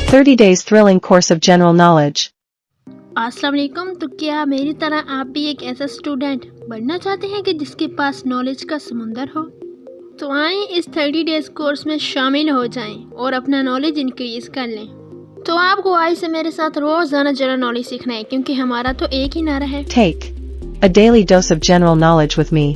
30 days thrilling course of general knowledge. अस्सलाम वालेकुम। तो क्या मेरी तरह आप भी एक ऐसा स्टूडेंट बनना चाहते हैं कि जिसके पास नॉलेज का समुंदर हो? तो आए इस 30 डेज कोर्स में शामिल हो जाएं और अपना नॉलेज इंक्रीज कर लें। तो आपको आज से मेरे साथ रोजाना जनरल नॉलेज सीखना है, क्योंकि हमारा तो एक ही नारा है, Take a daily dose of general knowledge with me.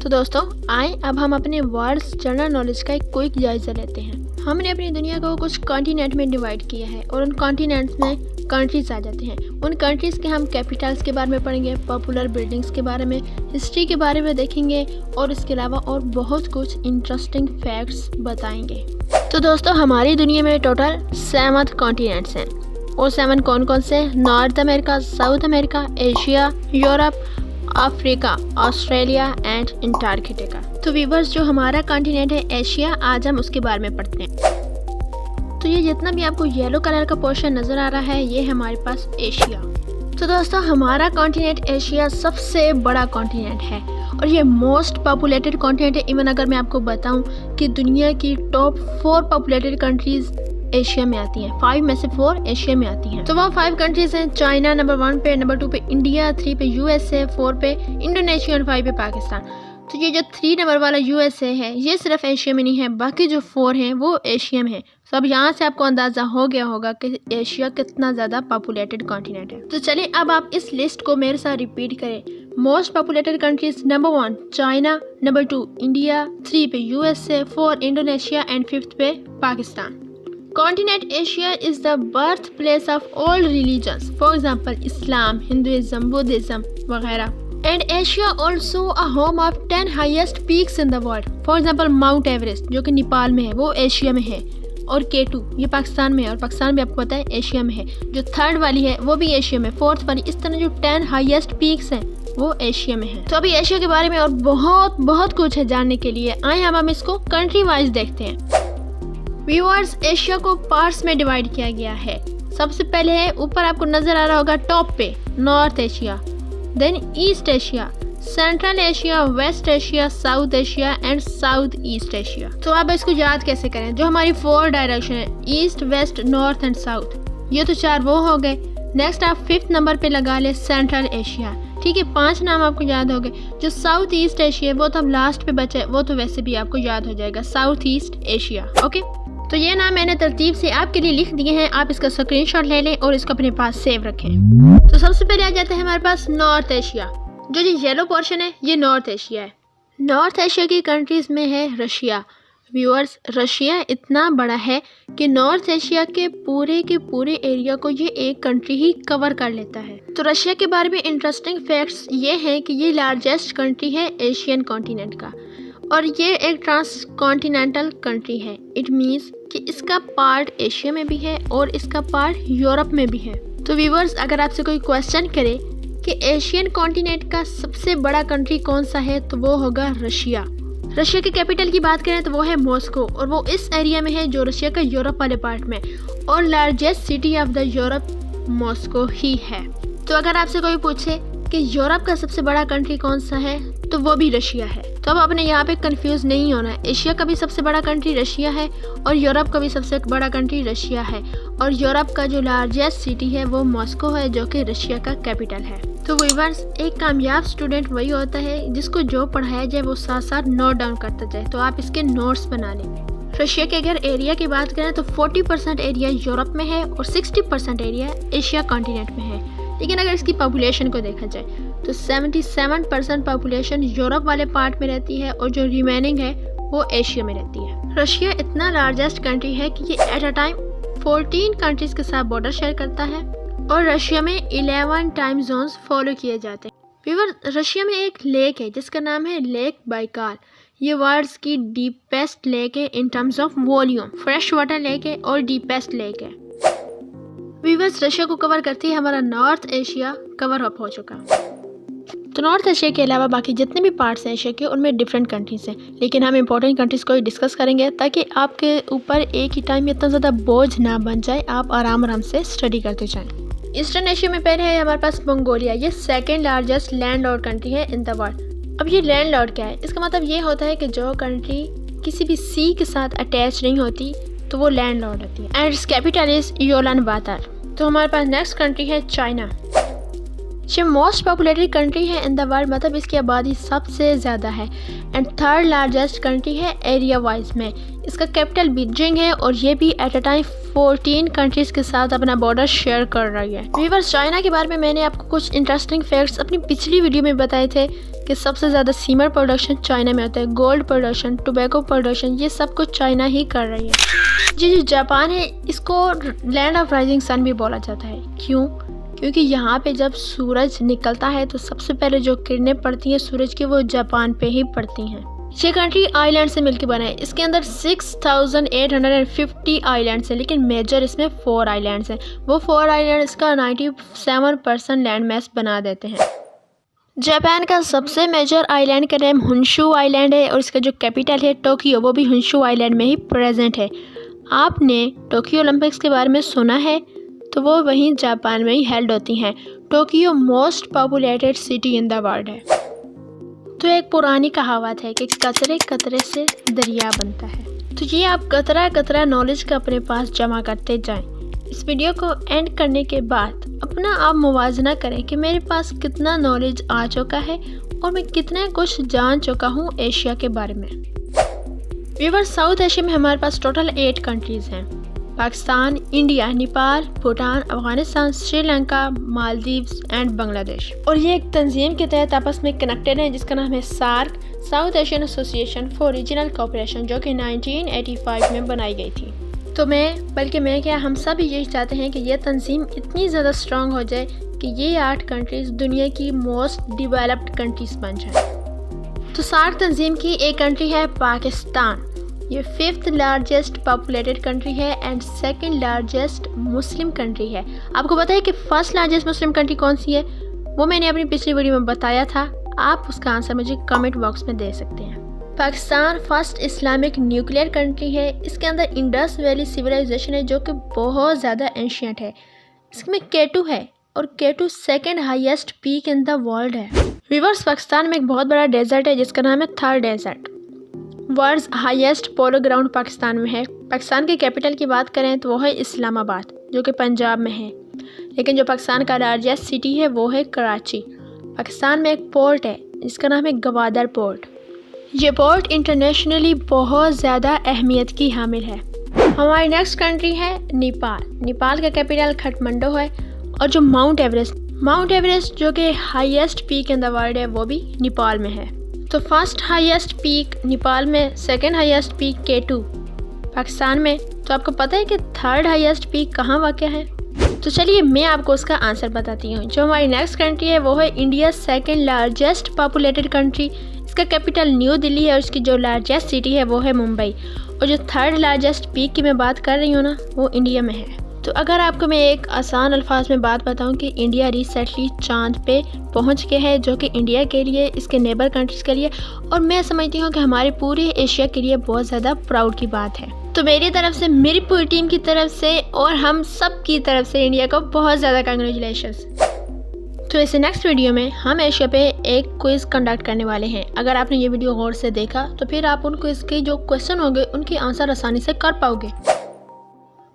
तो दोस्तों आए अब हम अपने वर्ल्ड जनरल नॉलेज का एक क्विक जायजा लेते हैं। हमने अपनी दुनिया को कुछ कॉन्टिनेंट में डिवाइड किया है और उन कॉन्टिनेंट्स में कंट्रीज आ जाते हैं। उन कंट्रीज के हम कैपिटल्स के बारे में पढ़ेंगे, पॉपुलर बिल्डिंग्स के बारे में, हिस्ट्री के बारे में देखेंगे और इसके अलावा और बहुत कुछ इंटरेस्टिंग फैक्ट्स बताएंगे। तो दोस्तों हमारी दुनिया में टोटल 7 कॉन्टिनेंट्स हैं और 7 कौन कौन से? North America, south America, Asia, Europe, Africa, Australia and Antarctica. तो व्यूअर्स जो हमारा कॉन्टिनेंट है एशिया, आज हम उसके बारे में पढ़ते हैं। तो ये जितना भी आपको येलो कलर का पोर्शन नजर आ रहा है ये हमारे पास एशिया। तो दोस्तों हमारा कॉन्टिनेंट एशिया सबसे बड़ा कॉन्टिनेंट है और ये मोस्ट पॉपुलेटेड कॉन्टिनेंट है। इवन अगर मैं आपको बताऊं कि दुनिया की टॉप 4 पॉपुलेटेड कंट्रीज एशिया में आती हैं, 5 में से 4 एशिया में आती हैं। तो वो 5 कंट्रीज हैं। चाइना नंबर 1 पे, नंबर 2 पे इंडिया, 3 पे यूएसए, 4 पे इंडोनेशिया और 5 पे पाकिस्तान। तो ये जो 3 नंबर वाला यूएसए है ये सिर्फ एशिया में नहीं है, बाकी जो 4 हैं वो एशिया में है। तो अब यहाँ से आपको अंदाजा हो गया होगा कि एशिया कितना ज़्यादा पॉपुलेटेड कॉन्टिनेंट है। तो चलिए अब आप इस लिस्ट को मेरे साथ रिपीट करें। Most populated countries number 1 China, number 2 India, 3 पे यूएसए, 4 इंडोनेशिया एंड 5th पे Pakistan. Continent Asia is the birthplace of all religions, for example Islam, Hinduism, Buddhism वगैरह। And Asia also a home of 10 highest peaks in the world, for example Mount Everest जो कि नेपाल में है वो Asia में है, और K2 ये पाकिस्तान में है और पाकिस्तान भी आपको पता है एशिया में है। जो 3rd वाली है वो भी एशिया में, 4th वाली, इस तरह जो 10 हाईएस्ट पीक्स हैं वो एशिया में है। तो अभी एशिया के बारे में और बहुत कुछ है जानने के लिए। आए हम इसको कंट्री वाइज देखते हैं। व्यूअर्स एशिया को पार्ट्स में डिवाइड किया गया है। सबसे पहले है ऊपर आपको नजर आ रहा होगा टॉप पे north Asia, then east Asia, central Asia, west Asia, south Asia and south east Asia. तो आप इसको याद कैसे करें? जो हमारी 4 डायरेक्शन है east, west, north and south, ये तो 4 वो हो गए। नेक्स्ट आप 5th नंबर पे लगा ले सेंट्रल एशिया। ठीक है, 5 नाम आपको याद हो गए। जो साउथ ईस्ट एशिया वो तो अब लास्ट पे बचा है, वो तो वैसे भी आपको याद हो जाएगा, साउथ ईस्ट एशिया। ओके, तो ये नाम मैंने तरतीब से आपके लिए लिख दिए हैं, आप इसका स्क्रीनशॉट ले लें और इसको अपने पास सेव रखें। तो सबसे पहले आ जाते हैं हमारे पास नॉर्थ एशिया। जो ये येलो पोर्शन है ये नॉर्थ एशिया है। नॉर्थ एशिया की कंट्रीज में है रशिया। व्यूअर्स रशिया इतना बड़ा है कि नॉर्थ एशिया के पूरे एरिया को ये एक कंट्री ही कवर कर लेता है। तो रशिया के बारे में इंटरेस्टिंग फैक्ट्स ये हैं कि ये लार्जेस्ट कंट्री है एशियन कॉन्टिनेंट का और ये एक ट्रांस कॉन्टिनेंटल कंट्री है। इट मीन्स कि इसका पार्ट एशिया में भी है और इसका पार्ट यूरोप में भी है। तो व्यूअर्स अगर आपसे कोई क्वेश्चन करे कि एशियन कॉन्टिनेंट का सबसे बड़ा कंट्री कौन सा है तो वो होगा रशिया। रशिया की कैपिटल की बात करें तो वो है मॉस्को और वो इस एरिया में है जो रशिया का यूरोप वाले पार्ट में, और largest city of the Europe Moscow ही है। तो अगर आपसे कोई पूछे कि यूरोप का सबसे बड़ा कंट्री कौन सा है तो वो भी रशिया है। तो अब आपने यहाँ पे कंफ्यूज नहीं होना है। एशिया का भी सबसे बड़ा कंट्री रशिया है और यूरोप का भी सबसे बड़ा कंट्री रशिया है, और यूरोप का जो लार्जेस्ट सिटी है वो मॉस्को है जो कि रशिया का कैपिटल है। तो व्यूअर्स एक कामयाब स्टूडेंट वही होता है जिसको जो पढ़ाया जाए वो साथ साथ नोट डाउन करता जाए। तो आप इसके नोट्स बना लें। रशिया के अगर एरिया की बात करें तो 40% एरिया यूरोप में है और 60% एरिया एशिया कॉन्टिनेंट में है। लेकिन अगर इसकी पॉपुलेशन को देखा जाए तो 77% पॉपुलेशन यूरोप वाले पार्ट में रहती है और जो रिमेनिंग है वो एशिया में रहती है। रशिया इतना लार्जेस्ट कंट्री है कि ये एट अ टाइम 14 कंट्रीज के साथ बॉर्डर शेयर करता है और रशिया में 11 टाइम जोन्स फॉलो किए जाते हैं। व्यूअर रशिया में एक लेक है जिसका नाम है लेक बाइकाल। ये वर्ल्ड की डीपेस्ट लेक है in terms of volume, fresh water lake है और डीपेस्ट लेक है। व्यूअर्स रशिया को कवर करती है हमारा नॉर्थ एशिया कवर अप हो चुका। तो नॉर्थ एशिया के अलावा बाकी जितने भी पार्ट्स हैं एशिया के उनमें डिफरेंट कंट्रीज हैं, लेकिन हम इंपॉर्टेंट कंट्रीज को ही डिस्कस करेंगे ताकि आपके ऊपर एक ही टाइम में इतना ज़्यादा बोझ ना बन जाए, आप आराम से स्टडी करते जाएं। ईस्टर्न एशिया में पहले है हमारे पास मंगोलिया। ये 2nd लार्जेस्ट लैंड और कंट्री है इन द वर्ल्ड। अब ये लैंडलॉर्ड क्या है? इसका मतलब ये होता है कि जो कंट्री किसी भी सी के साथ अटैच नहीं होती तो वो लैंडलॉर्ड होती है। And its capital is Ulaanbaatar. तो हमारे पास नेक्स्ट कंट्री है चाइना। ये मोस्ट पॉपुलेटेड कंट्री है इन द वर्ल्ड, मतलब इसकी आबादी सबसे ज़्यादा है एंड थर्ड लार्जेस्ट कंट्री है एरिया वाइज में। इसका कैपिटल बीजिंग है और ये भी एट अ टाइम 14 कंट्रीज़ के साथ अपना बॉर्डर शेयर कर रही है। व्यूअर्स, चाइना के बारे में मैंने आपको कुछ इंटरेस्टिंग फैक्ट्स अपनी पिछली वीडियो में बताए थे कि सबसे ज़्यादा सीमर प्रोडक्शन चाइना में होता है, गोल्ड प्रोडक्शन, टोबैको प्रोडक्शन, ये सब कुछ चाइना ही कर रही है। ये जो जापान है इसको लैंड ऑफ राइजिंग सन भी बोला जाता है। क्यों? क्योंकि यहाँ पे जब सूरज निकलता है तो सबसे पहले जो किरणें पड़ती हैं सूरज की वो जापान पे ही पड़ती हैं। ये कंट्री आइलैंड से मिलकर बना है। इसके अंदर 6850 आइलैंड्स हैं, लेकिन मेजर इसमें 4 आइलैंड्स हैं। वो 4 आइलैंड्स का 97% लैंड मैस बना देते हैं। जापान का सबसे मेजर आइलैंड का नाम होन्शु आइलैंड है और इसका जो कैपिटल है टोक्यो, वो भी होन्शु आइलैंड में ही प्रेजेंट है। आपने टोक्यो ओलंपिक्स के बारे में सुना है तो वो वहीं जापान में ही हेल्ड होती हैं। Tokyo most populated city in the world है। तो एक पुरानी कहावत है कि कतरे कतरे से दरिया बनता है। तो ये आप कतरा कतरा नॉलेज का अपने पास जमा करते जाएं। इस वीडियो को एंड करने के बाद अपना आप मुवाजना करें कि मेरे पास कितना नॉलेज आ चुका है और मैं कितना कुछ जान चुका हूँ एशिया के बारे में। व्यूअर्स, साउथ एशिया में हमारे पास टोटल 8 कंट्रीज़ हैं। Pakistan, India, Nepal, Bhutan, Afghanistan, Sri Lanka, Maldives and Bangladesh. और ये एक तंजीम के तहत आपस में कनेक्टेड है जिसका नाम है SAARC, South Asian Association for Regional Cooperation, जो कि 1985 में बनाई गई थी। तो मैं क्या हम सब यही चाहते हैं कि ये तंजीम इतनी ज़्यादा स्ट्रॉन्ग हो जाए कि ये 8 कंट्रीज़ दुनिया की मोस्ट डेवलप्ड कंट्रीज़ बन जाए। तो सार्क तंजीम की एक कंट्री है पाकिस्तान। ये 5th लार्जेस्ट पॉपुलेटेड कंट्री है and 2nd largest Muslim country है। आपको पता है कि 1st लार्जेस्ट मुस्लिम कंट्री कौन सी है? वो मैंने अपनी पिछली वीडियो में बताया था। आप उसका आंसर मुझे कमेंट बॉक्स में दे सकते हैं। Pakistan 1st Islamic nuclear country है। इसके अंदर इंडस वैली सिविलाइजेशन है जो कि बहुत ज़्यादा एंशियंट है। इसमें K2 है और K2 2nd highest peak in the world है। व्यूअर्स, पाकिस्तान में एक बहुत बड़ा डेजर्ट है जिसका नाम है Thar desert. World's highest polo ground Pakistan में है। पाकिस्तान की कैपिटल की बात करें तो वो है इस्लामाबाद, जो कि पंजाब में है। लेकिन जो पाकिस्तान का लार्जेस्ट सिटी है वो है कराची। पाकिस्तान में एक पोर्ट है जिसका नाम है गवादर पोर्ट। ये पोर्ट इंटरनेशनली बहुत ज़्यादा अहमियत की हामिल है। हमारी नेक्स्ट कंट्री है नेपाल। नेपाल का कैपिटल काठमांडू है और जो माउंट एवरेस्ट जो कि highest peak in the world है वो भी नेपाल में है। तो 1st हाईएस्ट पीक नेपाल में, 2nd highest peak K2 Pakistan में। तो आपको पता है कि 3rd हाईएस्ट पीक कहाँ वाक़ है? तो चलिए मैं आपको उसका आंसर बताती हूँ। जो हमारी नेक्स्ट कंट्री है वो है India 2nd largest populated country. इसका कैपिटल न्यू दिल्ली है और इसकी जो लार्जेस्ट सिटी है वो है मुंबई। और जो 3rd लार्जेस्ट पीक की मैं बात कर रही हूँ ना, वो इंडिया में है। तो अगर आपको मैं एक आसान अल्फाज में बात बताऊं कि इंडिया रिसेंटली चांद पे पहुंच गया है, जो कि इंडिया के लिए, इसके नेबर कंट्रीज़ के लिए और मैं समझती हूं कि हमारे पूरे एशिया के लिए बहुत ज़्यादा प्राउड की बात है। तो मेरी तरफ से, मेरी पूरी टीम की तरफ से और हम सब की तरफ से इंडिया को बहुत ज़्यादा कंग्रेचुलेशंस। तो इस नेक्स्ट वीडियो में हम एशिया पे एक क्विज़ कंडक्ट करने वाले हैं। अगर आपने ये वीडियो गौर से देखा तो फिर आप उन क्विज़ के जो क्वेश्चन होंगे उनके आंसर आसानी से कर पाओगे।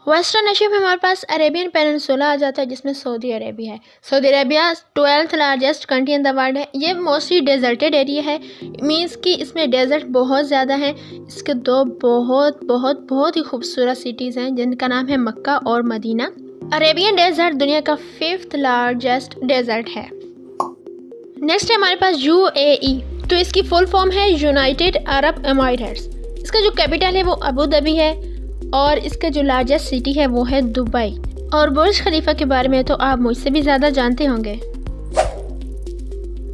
वेस्टर्न एशिया में हमारे पास अरेबियन पेनिनसुला आ जाता है जिसमें सऊदी अरेबिया है। Saudi Arabia 12th largest country in the world है। ये मोस्टली डेजर्टेड एरिया है, मींस कि इसमें डेजर्ट बहुत ज़्यादा हैं। इसके 2 बहुत ही खूबसूरत सिटीज़ हैं जिनका नाम है मक्का और मदीना। अरेबियन डेजर्ट दुनिया का 5th लार्जेस्ट डेजर्ट है। नेक्स्ट है हमारे पास UAE। तो इसकी फुल फॉर्म है यूनाइटेड अरब एमिरेट्स। इसका जो कैपिटल है वो अबू धाबी है और इसका जो लार्जेस्ट सिटी है वो है दुबई। और बुर्ज खलीफा के बारे में तो आप मुझसे भी ज़्यादा जानते होंगे।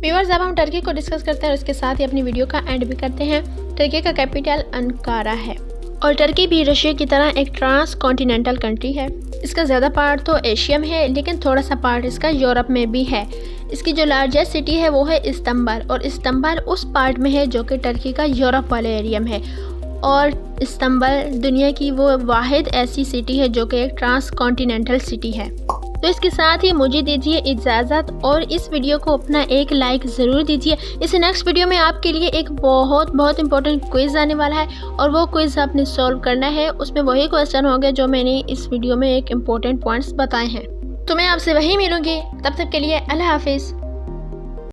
व्यूअर्स, अब हम टर्की को डिस्कस करते हैं और इसके साथ ही अपनी वीडियो का एंड भी करते हैं। टर्की का कैपिटल अंकारा है और टर्की भी रशिया की तरह एक ट्रांस कॉन्टिनेंटल कंट्री है। इसका ज़्यादा पार्ट तो एशिया में है लेकिन थोड़ा सा पार्ट इसका यूरोप में भी है। इसकी जो लार्जेस्ट सिटी है वो है इस्तांबुल और इस्तांबुल उस पार्ट में है जो कि टर्की का यूरोप वाले एरिया में है। और इस्तांबुल दुनिया की वो वाहिद ऐसी सिटी है जो कि एक ट्रांस कॉन्टिनेंटल सिटी है। तो इसके साथ ही मुझे दीजिए इजाज़त और इस वीडियो को अपना एक लाइक ज़रूर दीजिए। इस नेक्स्ट वीडियो में आपके लिए एक बहुत इंपॉर्टेंट क्विज़ आने वाला है और वो क्विज़ आपने सॉल्व करना है। उसमें वही क्वेश्चन होंगे जो मैंने इस वीडियो में एक इम्पोर्टेंट पॉइंट्स बताए हैं। तो मैं आपसे वही मिलूंगी, तब तक के लिए अल्लाह हाफिज़।